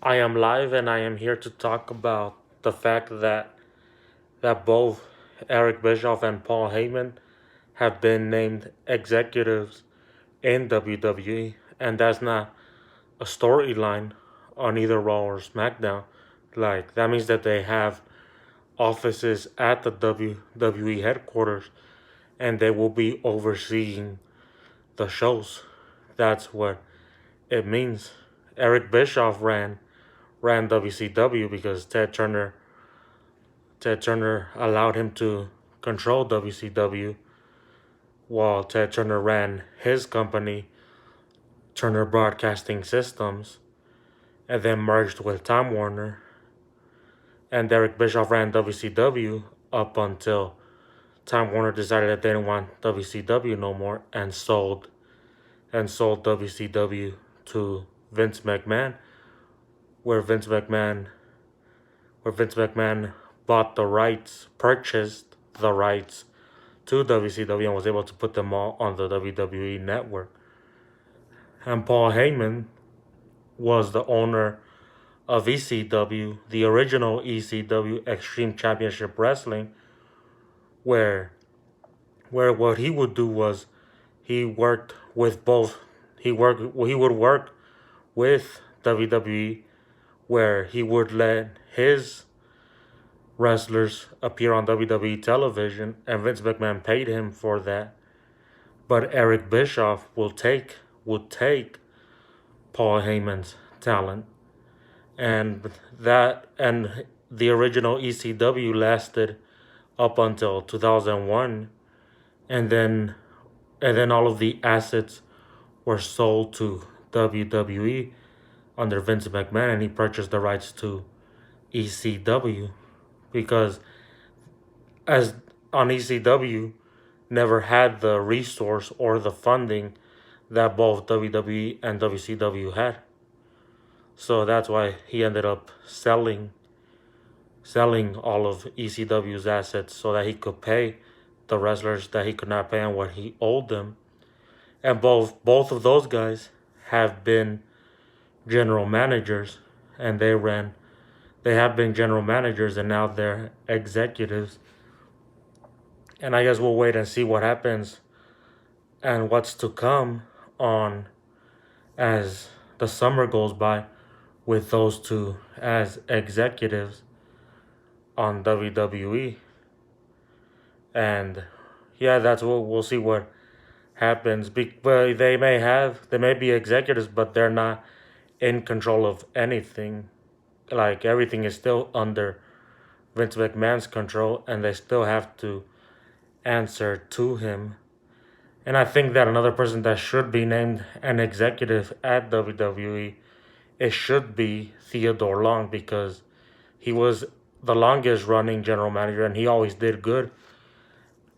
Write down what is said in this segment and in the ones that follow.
I am live and I am here to talk about the fact that both Eric Bischoff and Paul Heyman have been named executives in WWE, and that's not a storyline on either Raw or SmackDown. Like that means that they have offices at the WWE headquarters and they will be overseeing the shows. That's what it means. Eric Bischoff ran WCW because Ted Turner allowed him to control WCW, while Ted Turner ran his company, Turner Broadcasting Systems, and then merged with Time Warner. And Eric Bischoff ran WCW up until Time Warner decided that they didn't want WCW no more and sold WCW to Vince McMahon, where Vince McMahon where Vince McMahon bought the rights, purchased the rights to WCW and was able to put them all on the WWE network. And Paul Heyman was the owner of ECW, the original ECW, Extreme Championship Wrestling, where what he would do was he worked with both he would work with WWE, where he would let his wrestlers appear on WWE television, and Vince McMahon paid him for that. But Eric Bischoff would take Paul Heyman's talent, and the original ECW lasted up until 2001, and then all of the assets were sold to WWE under Vince McMahon, and he purchased the rights to ECW because as on ECW never had the resource or the funding that both WWE and WCW had. So that's why he ended up selling all of ECW's assets so that he could pay the wrestlers that he could not pay and what he owed them. And both of those guys have been general managers, and they have been general managers, and now they're executives. And I guess we'll wait and see what happens and what's to come on as the summer goes by with those two as executives on WWE. And yeah, that's what we'll see what happens. But they may be executives, but they're not in control of anything. Like everything is still under Vince McMahon's control, and they still have to answer to him. And I think that another person that should be named an executive at WWE, it should be Theodore Long, because he was the longest running general manager and he always did good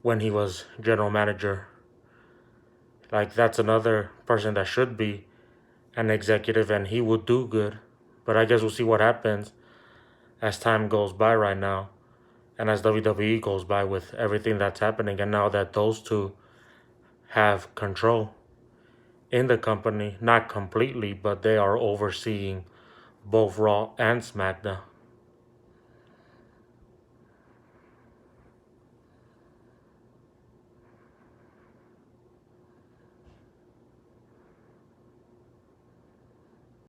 when he was general manager. Like that's another person that should be an executive and he would do good. But I guess we'll see what happens as time goes by right now and as WWE goes by with everything that's happening, and now that those two have control in the company, not completely, but they are overseeing both Raw and SmackDown.